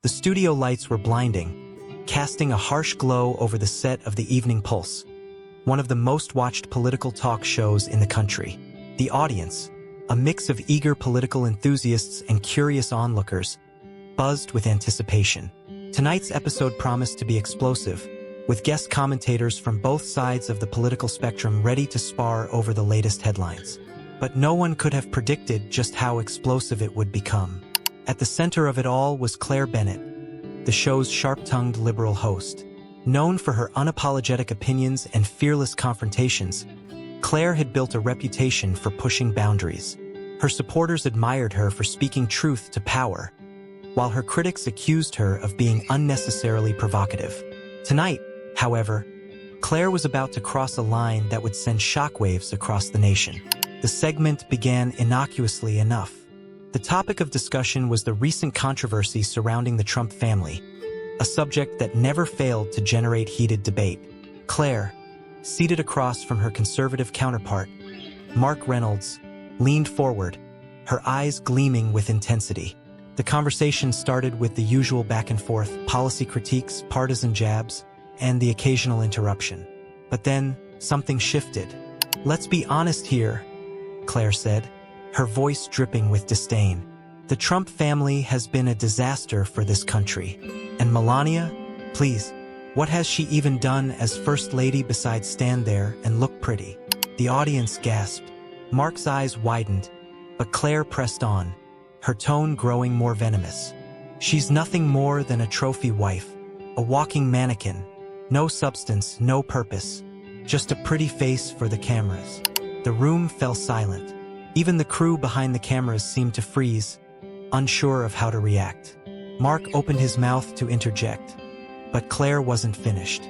The studio lights were blinding, casting a harsh glow over the set of the Evening Pulse, one of the most watched political talk shows in the country. The audience, a mix of eager political enthusiasts and curious onlookers, buzzed with anticipation. Tonight's episode promised to be explosive, with guest commentators from both sides of the political spectrum ready to spar over the latest headlines. But no one could have predicted just how explosive it would become. At the center of it all was Claire Bennett, the show's sharp-tongued liberal host. Known for her unapologetic opinions and fearless confrontations, Claire had built a reputation for pushing boundaries. Her supporters admired her for speaking truth to power, while her critics accused her of being unnecessarily provocative. Tonight, however, Claire was about to cross a line that would send shockwaves across the nation. The segment began innocuously enough. The topic of discussion was the recent controversy surrounding the Trump family, a subject that never failed to generate heated debate. Claire, seated across from her conservative counterpart, Mark Reynolds, leaned forward, her eyes gleaming with intensity. The conversation started with the usual back and forth, policy critiques, partisan jabs, and the occasional interruption. But then, something shifted. "Let's be honest here," Claire said, her voice dripping with disdain. "The Trump family has been a disaster for this country. And Melania, please, what has she even done as First Lady besides stand there and look pretty?" The audience gasped. Mark's eyes widened, but Claire pressed on, her tone growing more venomous. "She's nothing more than a trophy wife, a walking mannequin. No substance, no purpose, just a pretty face for the cameras." The room fell silent. Even the crew behind the cameras seemed to freeze, unsure of how to react. Mark opened his mouth to interject, but Claire wasn't finished.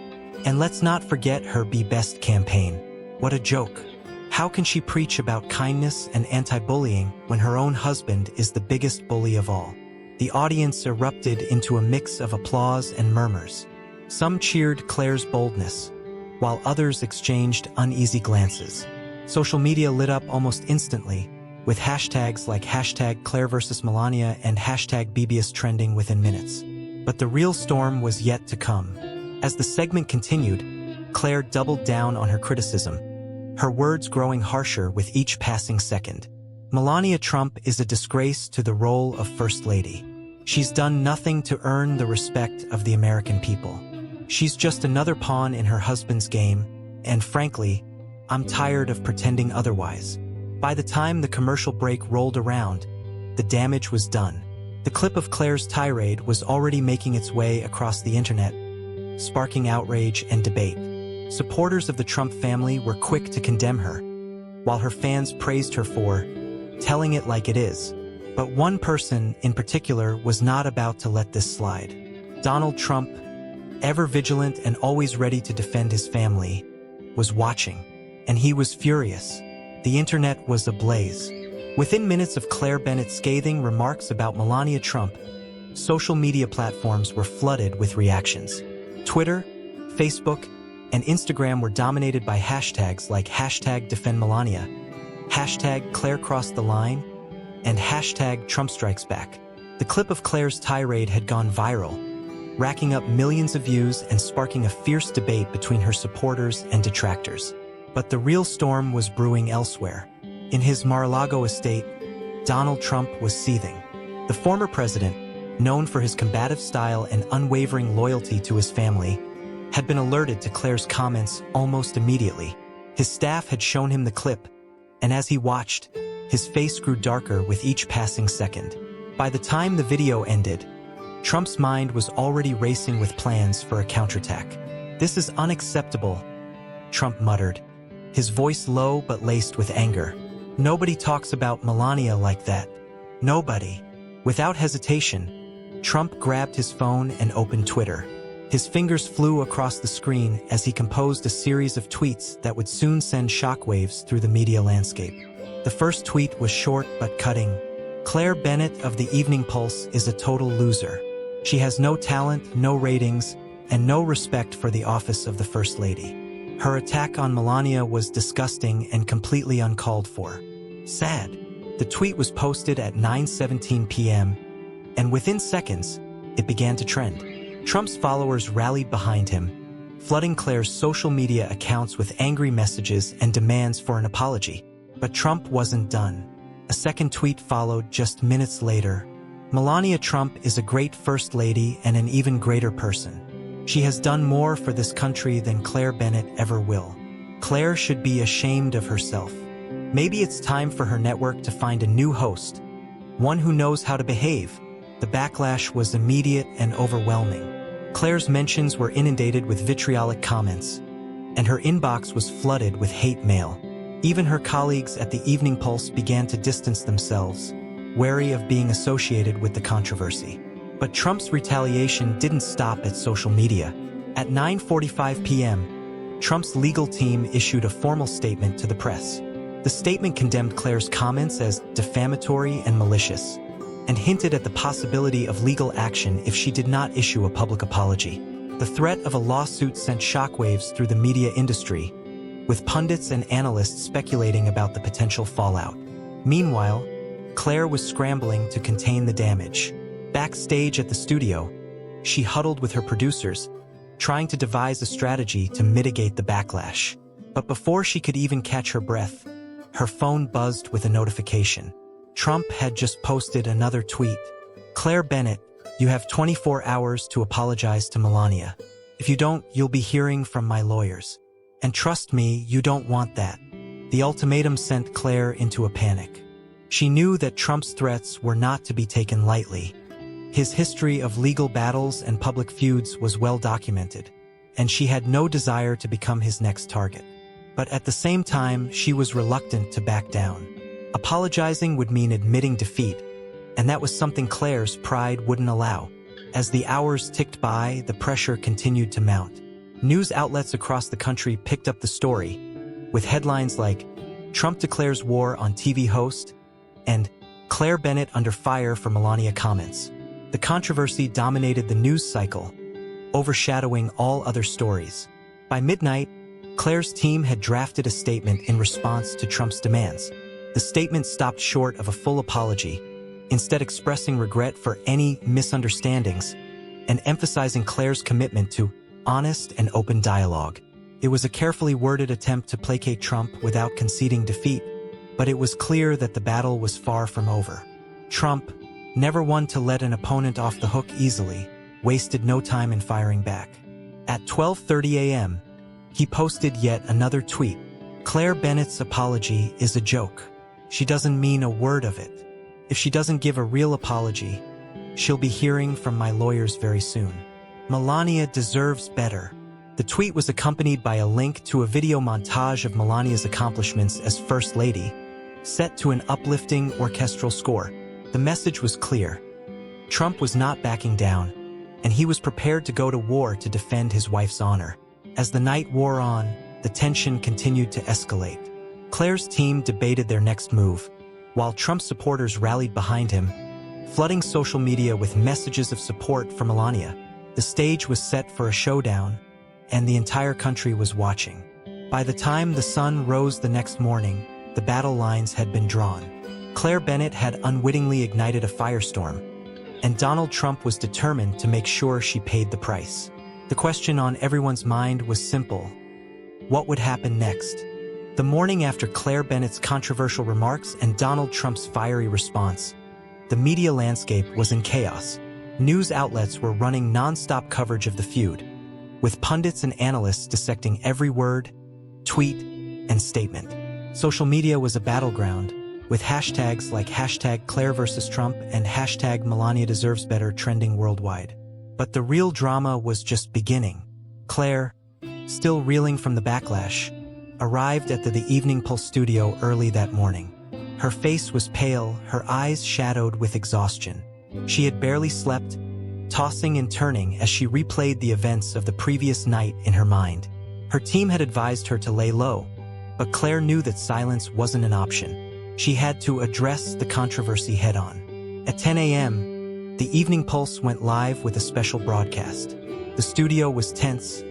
"And let's not forget her Be Best campaign. What a joke. How can she preach about kindness and anti-bullying when her own husband is the biggest bully of all?" The audience erupted into a mix of applause and murmurs. Some cheered Claire's boldness, while others exchanged uneasy glances. Social media lit up almost instantly, with hashtags like #ClaireVs.Melania and #BBS trending within minutes. But the real storm was yet to come. As the segment continued, Claire doubled down on her criticism, her words growing harsher with each passing second. "Melania Trump is a disgrace to the role of First Lady. She's done nothing to earn the respect of the American people. She's just another pawn in her husband's game, and frankly, I'm tired of pretending otherwise." By the time the commercial break rolled around, the damage was done. The clip of Claire's tirade was already making its way across the internet, sparking outrage and debate. Supporters of the Trump family were quick to condemn her, while her fans praised her for telling it like it is. But one person in particular was not about to let this slide. Donald Trump, ever vigilant and always ready to defend his family, was watching, and he was furious. The internet was ablaze. Within minutes of Claire Bennett's scathing remarks about Melania Trump, social media platforms were flooded with reactions. Twitter, Facebook, and Instagram were dominated by hashtags like #DefendMelania, #ClaireCrossTheLine, and #TrumpStrikesBack. The clip of Claire's tirade had gone viral, racking up millions of views and sparking a fierce debate between her supporters and detractors. But the real storm was brewing elsewhere. In his Mar-a-Lago estate, Donald Trump was seething. The former president, known for his combative style and unwavering loyalty to his family, had been alerted to Claire's comments almost immediately. His staff had shown him the clip, and as he watched, his face grew darker with each passing second. By the time the video ended, Trump's mind was already racing with plans for a counterattack. "This is unacceptable," Trump muttered, his voice low but laced with anger. "Nobody talks about Melania like that. Nobody." Without hesitation, Trump grabbed his phone and opened Twitter. His fingers flew across the screen as he composed a series of tweets that would soon send shockwaves through the media landscape. The first tweet was short but cutting. "Claire Bennett of the Evening Pulse is a total loser. She has no talent, no ratings, and no respect for the office of the First Lady. Her attack on Melania was disgusting and completely uncalled for. Sad." The tweet was posted at 9:17 p.m., and within seconds, it began to trend. Trump's followers rallied behind him, flooding Claire's social media accounts with angry messages and demands for an apology. But Trump wasn't done. A second tweet followed just minutes later. Melania Trump is a great first lady and an even greater person. She has done more for this country than Claire Bennett ever will. Claire should be ashamed of herself. Maybe it's time for her network to find a new host, one who knows how to behave. The backlash was immediate and overwhelming. Claire's mentions were inundated with vitriolic comments, and her inbox was flooded with hate mail. Even her colleagues at the Evening Pulse began to distance themselves, wary of being associated with the controversy. But Trump's retaliation didn't stop at social media. At 9:45 p.m., Trump's legal team issued a formal statement to the press. The statement condemned Claire's comments as defamatory and malicious, and hinted at the possibility of legal action if she did not issue a public apology. The threat of a lawsuit sent shockwaves through the media industry, with pundits and analysts speculating about the potential fallout. Meanwhile, Claire was scrambling to contain the damage. Backstage at the studio, she huddled with her producers, trying to devise a strategy to mitigate the backlash. But before she could even catch her breath, her phone buzzed with a notification. Trump had just posted another tweet. "Claire Bennett, you have 24 hours to apologize to Melania. If you don't, you'll be hearing from my lawyers. And trust me, you don't want that." The ultimatum sent Claire into a panic. She knew that Trump's threats were not to be taken lightly. His history of legal battles and public feuds was well documented, and she had no desire to become his next target. But at the same time, she was reluctant to back down. Apologizing would mean admitting defeat, and that was something Claire's pride wouldn't allow. As the hours ticked by, the pressure continued to mount. News outlets across the country picked up the story, with headlines like, "Trump declares war on TV host," and "Claire Bennett under fire for Melania comments." The controversy dominated the news cycle, overshadowing all other stories. By midnight, Claire's team had drafted a statement in response to Trump's demands. The statement stopped short of a full apology, instead expressing regret for any misunderstandings and emphasizing Claire's commitment to honest and open dialogue. It was a carefully worded attempt to placate Trump without conceding defeat, but it was clear that the battle was far from over. Trump, never one to let an opponent off the hook easily, wasted no time in firing back. At 12:30 a.m., he posted yet another tweet. "Claire Bennett's apology is a joke. She doesn't mean a word of it. If she doesn't give a real apology, she'll be hearing from my lawyers very soon. Melania deserves better." The tweet was accompanied by a link to a video montage of Melania's accomplishments as First Lady, set to an uplifting orchestral score. The message was clear. Trump was not backing down, and he was prepared to go to war to defend his wife's honor. As the night wore on, the tension continued to escalate. Claire's team debated their next move, while Trump supporters rallied behind him, flooding social media with messages of support for Melania. The stage was set for a showdown, and the entire country was watching. By the time the sun rose the next morning, the battle lines had been drawn. Claire Bennett had unwittingly ignited a firestorm, and Donald Trump was determined to make sure she paid the price. The question on everyone's mind was simple: what would happen next? The morning after Claire Bennett's controversial remarks and Donald Trump's fiery response, the media landscape was in chaos. News outlets were running non-stop coverage of the feud, with pundits and analysts dissecting every word, tweet, and statement. Social media was a battleground, with hashtags like #ClaireVersusTrump and #MelaniaDeservesBetter trending worldwide. But the real drama was just beginning. Claire, still reeling from the backlash, arrived at the Evening Pulse studio early that morning. Her face was pale, her eyes shadowed with exhaustion. She had barely slept, tossing and turning as she replayed the events of the previous night in her mind. Her team had advised her to lay low, but Claire knew that silence wasn't an option. She had to address the controversy head-on. At 10 a.m., the Evening Pulse went live with a special broadcast. The studio was tense,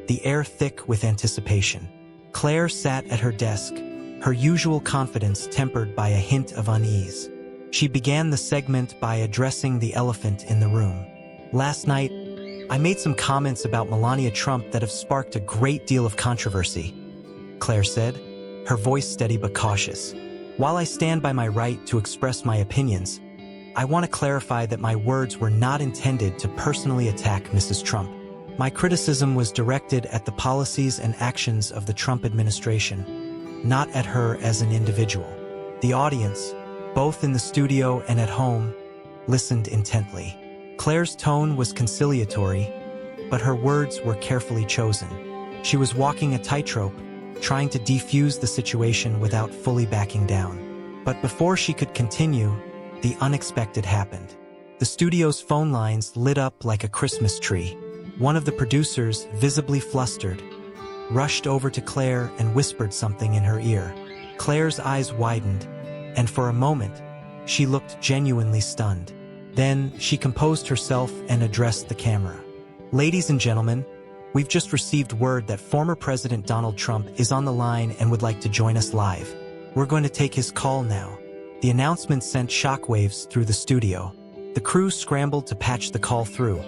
the air thick with anticipation. Claire sat at her desk, her usual confidence tempered by a hint of unease. She began the segment by addressing the elephant in the room. Last night, I made some comments about Melania Trump that have sparked a great deal of controversy, Claire said, her voice steady but cautious. While I stand by my right to express my opinions, I want to clarify that my words were not intended to personally attack Mrs. Trump. My criticism was directed at the policies and actions of the Trump administration, not at her as an individual. The audience, both in the studio and at home, listened intently. Claire's tone was conciliatory, but her words were carefully chosen. She was walking a tightrope, trying to defuse the situation without fully backing down. But before she could continue, the unexpected happened. The studio's phone lines lit up like a Christmas tree. One of the producers, visibly flustered, rushed over to Claire and whispered something in her ear. Claire's eyes widened, and for a moment, she looked genuinely stunned. Then, she composed herself and addressed the camera. "Ladies and gentlemen, we've just received word that former President Donald Trump is on the line and would like to join us live. We're going to take his call now." The announcement sent shockwaves through the studio. The crew scrambled to patch the call through,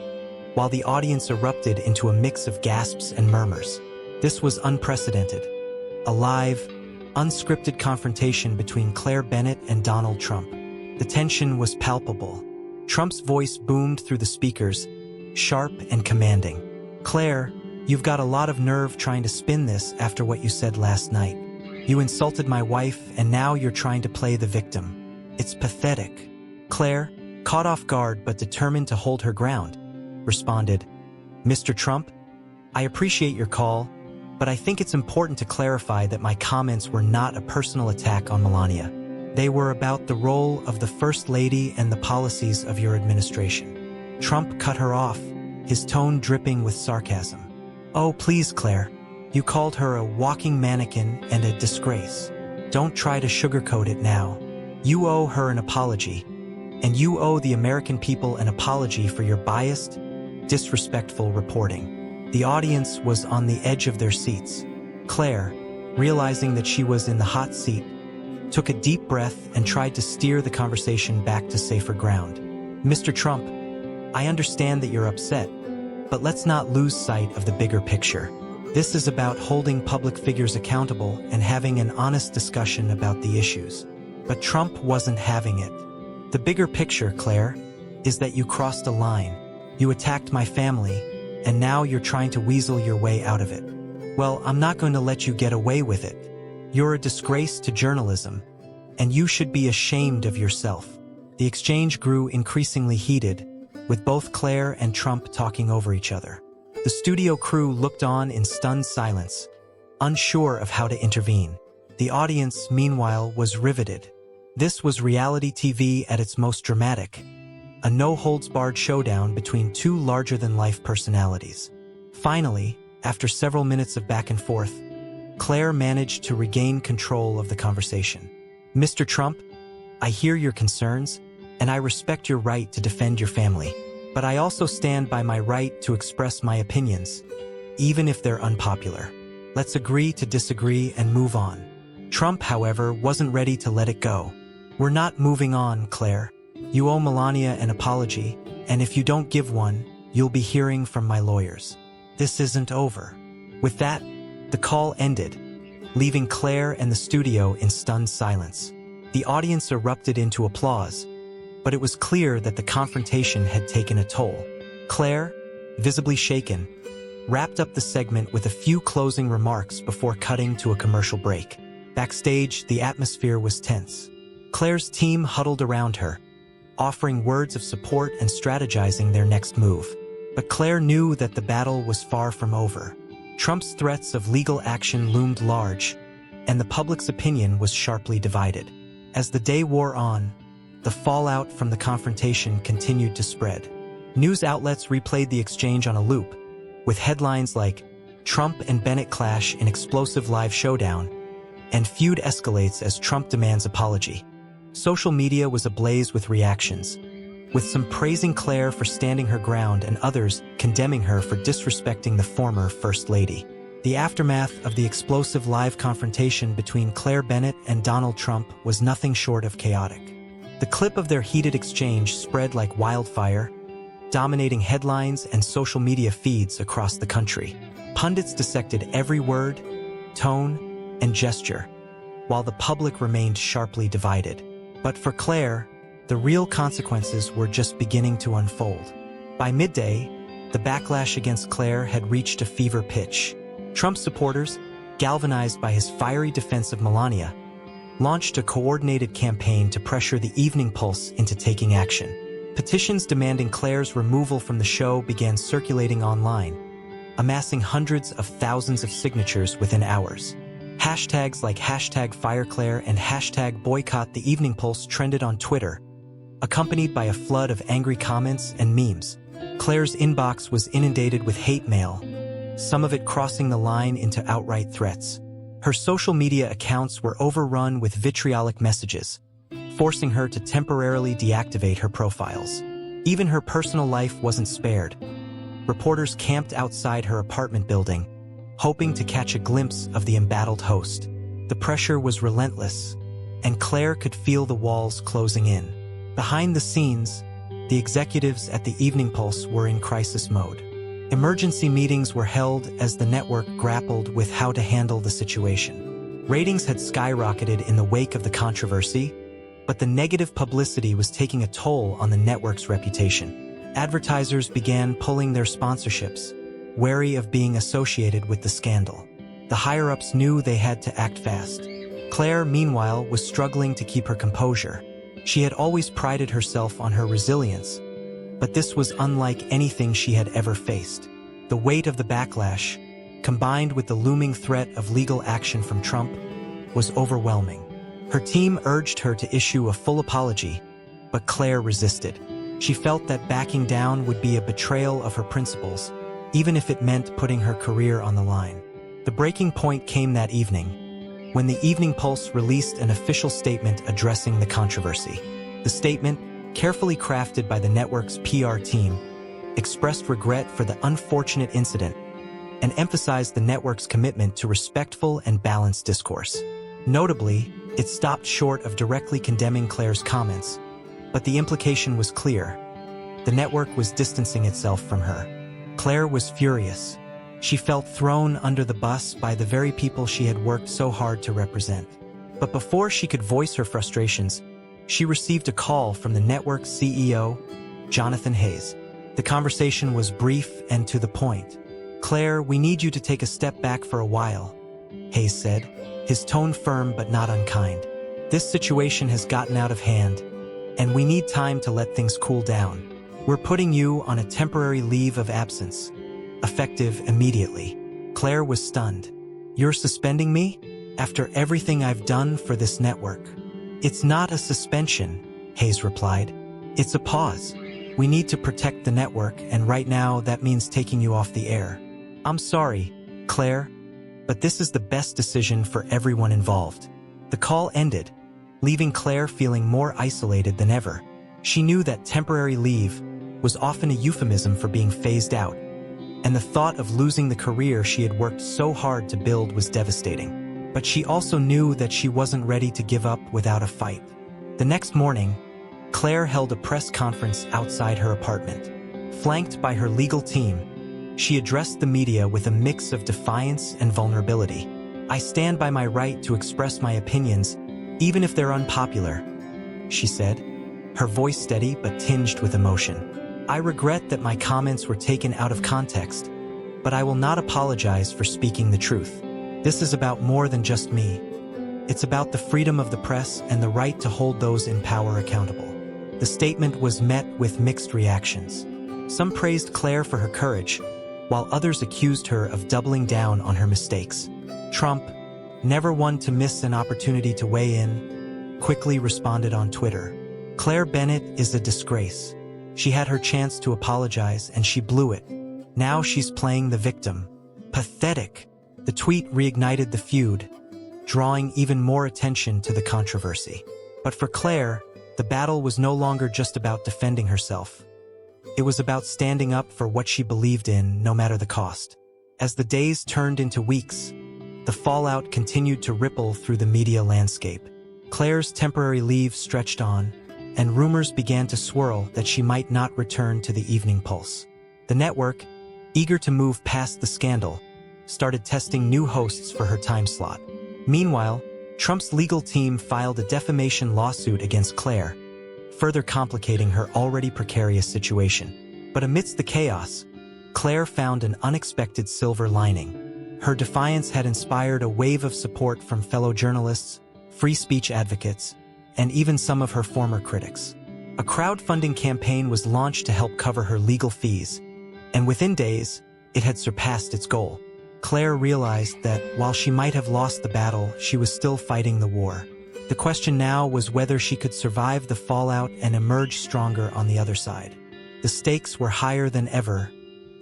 while the audience erupted into a mix of gasps and murmurs. This was unprecedented. A live, unscripted confrontation between Claire Bennett and Donald Trump. The tension was palpable. Trump's voice boomed through the speakers, sharp and commanding. "Claire, you've got a lot of nerve trying to spin this after what you said last night. You insulted my wife and now you're trying to play the victim. It's pathetic." Claire, caught off guard but determined to hold her ground, responded, "Mr. Trump, I appreciate your call, but I think it's important to clarify that my comments were not a personal attack on Melania. They were about the role of the First Lady and the policies of your administration." Trump cut her off, his tone dripping with sarcasm. "Oh, please, Claire. You called her a walking mannequin and a disgrace. Don't try to sugarcoat it now. You owe her an apology, and you owe the American people an apology for your biased, disrespectful reporting." The audience was on the edge of their seats. Claire, realizing that she was in the hot seat, took a deep breath and tried to steer the conversation back to safer ground. "Mr. Trump, I understand that you're upset, but let's not lose sight of the bigger picture. This is about holding public figures accountable and having an honest discussion about the issues." But Trump wasn't having it. "The bigger picture, Claire, is that you crossed a line. You attacked my family, and now you're trying to weasel your way out of it. Well, I'm not going to let you get away with it. You're a disgrace to journalism, and you should be ashamed of yourself." The exchange grew increasingly heated, with both Claire and Trump talking over each other. The studio crew looked on in stunned silence, unsure of how to intervene. The audience, meanwhile, was riveted. This was reality TV at its most dramatic, a no-holds-barred showdown between two larger-than-life personalities. Finally, after several minutes of back and forth, Claire managed to regain control of the conversation. "Mr. Trump, I hear your concerns, and I respect your right to defend your family. But I also stand by my right to express my opinions, even if they're unpopular. Let's agree to disagree and move on." Trump, however, wasn't ready to let it go. "We're not moving on, Claire. You owe Melania an apology, and if you don't give one, you'll be hearing from my lawyers. This isn't over." With that, the call ended, leaving Claire and the studio in stunned silence. The audience erupted into applause, but it was clear that the confrontation had taken a toll. Claire, visibly shaken, wrapped up the segment with a few closing remarks before cutting to a commercial break. Backstage, the atmosphere was tense. Claire's team huddled around her, offering words of support and strategizing their next move. But Claire knew that the battle was far from over. Trump's threats of legal action loomed large, and the public's opinion was sharply divided. As the day wore on, the fallout from the confrontation continued to spread. News outlets replayed the exchange on a loop, with headlines like "Trump and Bennett clash in explosive live showdown," and "Feud escalates as Trump demands apology." Social media was ablaze with reactions, with some praising Claire for standing her ground and others condemning her for disrespecting the former First Lady. The aftermath of the explosive live confrontation between Claire Bennett and Donald Trump was nothing short of chaotic. The clip of their heated exchange spread like wildfire, dominating headlines and social media feeds across the country. Pundits dissected every word, tone, and gesture, while the public remained sharply divided. But for Claire, the real consequences were just beginning to unfold. By midday, the backlash against Claire had reached a fever pitch. Trump supporters, galvanized by his fiery defense of Melania, launched a coordinated campaign to pressure the Evening Pulse into taking action. Petitions demanding Claire's removal from the show began circulating online, amassing hundreds of thousands of signatures within hours. Hashtags like #FireClaire and #BoycottTheEveningPulse trended on Twitter, accompanied by a flood of angry comments and memes. Claire's inbox was inundated with hate mail, some of it crossing the line into outright threats. Her social media accounts were overrun with vitriolic messages, forcing her to temporarily deactivate her profiles. Even her personal life wasn't spared. Reporters camped outside her apartment building, hoping to catch a glimpse of the embattled host. The pressure was relentless, and Claire could feel the walls closing in. Behind the scenes, the executives at the Evening Pulse were in crisis mode. Emergency meetings were held as the network grappled with how to handle the situation. Ratings had skyrocketed in the wake of the controversy, but the negative publicity was taking a toll on the network's reputation. Advertisers began pulling their sponsorships, wary of being associated with the scandal. The higher-ups knew they had to act fast. Claire, meanwhile, was struggling to keep her composure. She had always prided herself on her resilience, but this was unlike anything she had ever faced. The weight of the backlash, combined with the looming threat of legal action from Trump, was overwhelming. Her team urged her to issue a full apology, but Claire resisted. She felt that backing down would be a betrayal of her principles, even if it meant putting her career on the line. The breaking point came that evening, when the Evening Pulse released an official statement addressing the controversy. The statement, carefully crafted by the network's PR team, expressed regret for the unfortunate incident and emphasized the network's commitment to respectful and balanced discourse. Notably, it stopped short of directly condemning Claire's comments, but the implication was clear. The network was distancing itself from her. Claire was furious. She felt thrown under the bus by the very people she had worked so hard to represent. But before she could voice her frustrations, she received a call from the network's CEO, Jonathan Hayes. The conversation was brief and to the point. "Claire, we need you to take a step back for a while," Hayes said, his tone firm but not unkind. "This situation has gotten out of hand, and we need time to let things cool down. We're putting you on a temporary leave of absence, effective immediately." Claire was stunned. "You're suspending me? After everything I've done for this network?" "It's not a suspension," Hayes replied. "It's a pause. We need to protect the network, and right now that means taking you off the air." "I'm sorry, Claire, but this is the best decision for everyone involved." The call ended, leaving Claire feeling more isolated than ever. She knew that temporary leave was often a euphemism for being phased out, and the thought of losing the career she had worked so hard to build was devastating. But she also knew that she wasn't ready to give up without a fight. The next morning, Claire held a press conference outside her apartment. Flanked by her legal team, she addressed the media with a mix of defiance and vulnerability. "I stand by my right to express my opinions, even if they're unpopular," she said, her voice steady but tinged with emotion. "I regret that my comments were taken out of context, but I will not apologize for speaking the truth. This is about more than just me. It's about the freedom of the press and the right to hold those in power accountable." The statement was met with mixed reactions. Some praised Claire for her courage, while others accused her of doubling down on her mistakes. Trump, never one to miss an opportunity to weigh in, quickly responded on Twitter. "Claire Bennett is a disgrace. She had her chance to apologize and she blew it. Now she's playing the victim. Pathetic." The tweet reignited the feud, drawing even more attention to the controversy. But for Claire, the battle was no longer just about defending herself. It was about standing up for what she believed in, no matter the cost. As the days turned into weeks, the fallout continued to ripple through the media landscape. Claire's temporary leave stretched on, and rumors began to swirl that she might not return to the Evening Pulse. The network, eager to move past the scandal, started testing new hosts for her time slot. Meanwhile, Trump's legal team filed a defamation lawsuit against Claire, further complicating her already precarious situation. But amidst the chaos, Claire found an unexpected silver lining. Her defiance had inspired a wave of support from fellow journalists, free speech advocates, and even some of her former critics. A crowdfunding campaign was launched to help cover her legal fees, and within days, it had surpassed its goal. Claire realized that while she might have lost the battle, she was still fighting the war. The question now was whether she could survive the fallout and emerge stronger on the other side. The stakes were higher than ever,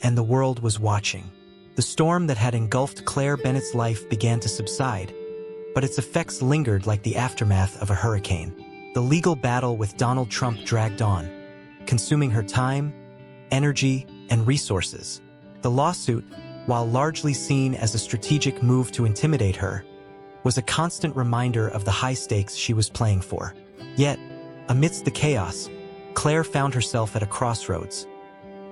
and the world was watching. The storm that had engulfed Claire Bennett's life began to subside, but its effects lingered like the aftermath of a hurricane. The legal battle with Donald Trump dragged on, consuming her time, energy, and resources. The lawsuit, while largely seen as a strategic move to intimidate her, was a constant reminder of the high stakes she was playing for. Yet, amidst the chaos, Claire found herself at a crossroads,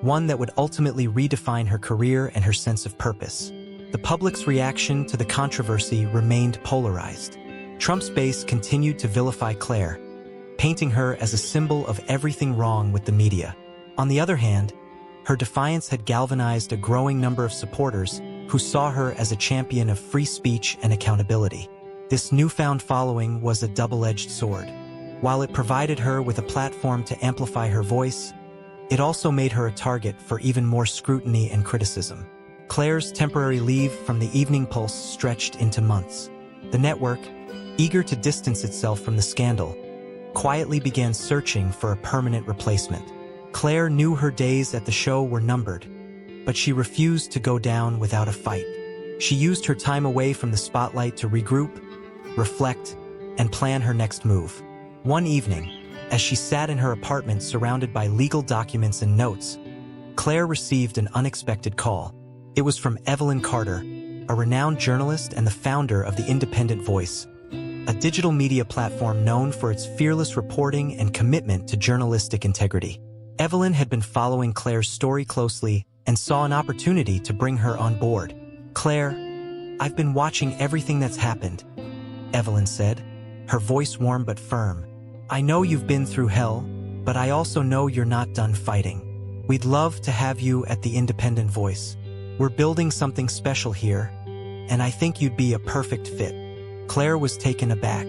one that would ultimately redefine her career and her sense of purpose. The public's reaction to the controversy remained polarized. Trump's base continued to vilify Claire, painting her as a symbol of everything wrong with the media. On the other hand, her defiance had galvanized a growing number of supporters who saw her as a champion of free speech and accountability. This newfound following was a double-edged sword. While it provided her with a platform to amplify her voice, it also made her a target for even more scrutiny and criticism. Claire's temporary leave from the Evening Pulse stretched into months. The network, eager to distance itself from the scandal, quietly began searching for a permanent replacement. Claire knew her days at the show were numbered, but she refused to go down without a fight. She used her time away from the spotlight to regroup, reflect, and plan her next move. One evening, as she sat in her apartment surrounded by legal documents and notes, Claire received an unexpected call. It was from Evelyn Carter, a renowned journalist and the founder of The Independent Voice, a digital media platform known for its fearless reporting and commitment to journalistic integrity. Evelyn had been following Claire's story closely and saw an opportunity to bring her on board. "Claire, I've been watching everything that's happened," Evelyn said, her voice warm but firm. "I know you've been through hell, but I also know you're not done fighting. We'd love to have you at The Independent Voice. We're building something special here, and I think you'd be a perfect fit." Claire was taken aback.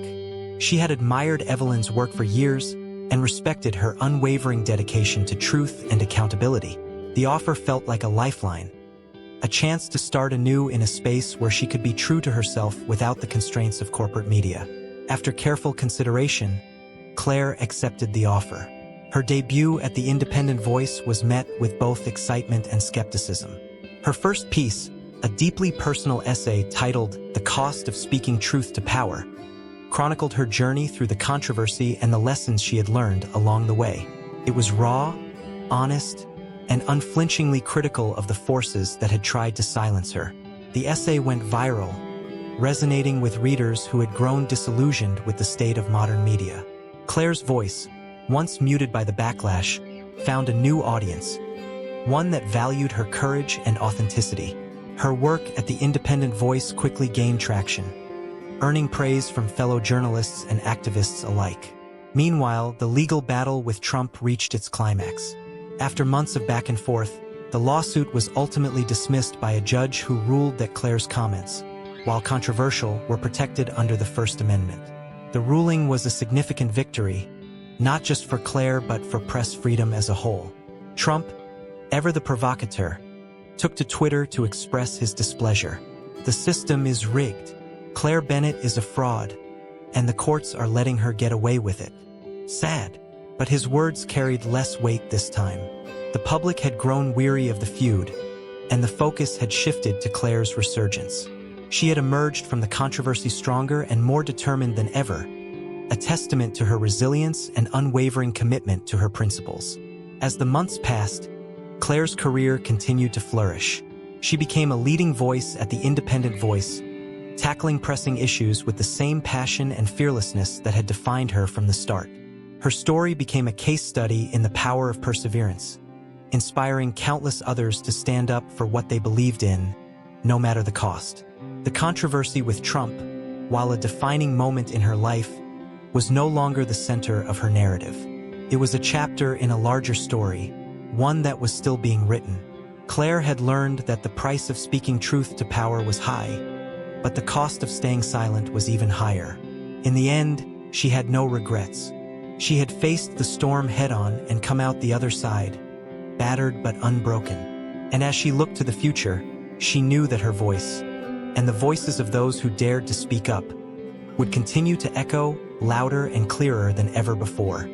She had admired Evelyn's work for years and respected her unwavering dedication to truth and accountability. The offer felt like a lifeline, a chance to start anew in a space where she could be true to herself without the constraints of corporate media. After careful consideration, Claire accepted the offer. Her debut at The Independent Voice was met with both excitement and skepticism. Her first piece, a deeply personal essay titled "The Cost of Speaking Truth to Power," chronicled her journey through the controversy and the lessons she had learned along the way. It was raw, honest, and unflinchingly critical of the forces that had tried to silence her. The essay went viral, resonating with readers who had grown disillusioned with the state of modern media. Claire's voice, once muted by the backlash, found a new audience, one that valued her courage and authenticity. Her work at The Independent Voice quickly gained traction, earning praise from fellow journalists and activists alike. Meanwhile, the legal battle with Trump reached its climax. After months of back and forth, the lawsuit was ultimately dismissed by a judge who ruled that Claire's comments, while controversial, were protected under the First Amendment. The ruling was a significant victory, not just for Claire but for press freedom as a whole. Trump, ever the provocateur, took to Twitter to express his displeasure. "The system is rigged. Claire Bennett is a fraud, and the courts are letting her get away with it. Sad." But his words carried less weight this time. The public had grown weary of the feud, and the focus had shifted to Claire's resurgence. She had emerged from the controversy stronger and more determined than ever, a testament to her resilience and unwavering commitment to her principles. As the months passed, Claire's career continued to flourish. She became a leading voice at The Independent Voice, tackling pressing issues with the same passion and fearlessness that had defined her from the start. Her story became a case study in the power of perseverance, inspiring countless others to stand up for what they believed in, no matter the cost. The controversy with Trump, while a defining moment in her life, was no longer the center of her narrative. It was a chapter in a larger story, one that was still being written. Claire had learned that the price of speaking truth to power was high, but the cost of staying silent was even higher. In the end, she had no regrets. She had faced the storm head-on and come out the other side, battered but unbroken. And as she looked to the future, she knew that her voice, and the voices of those who dared to speak up, would continue to echo louder and clearer than ever before.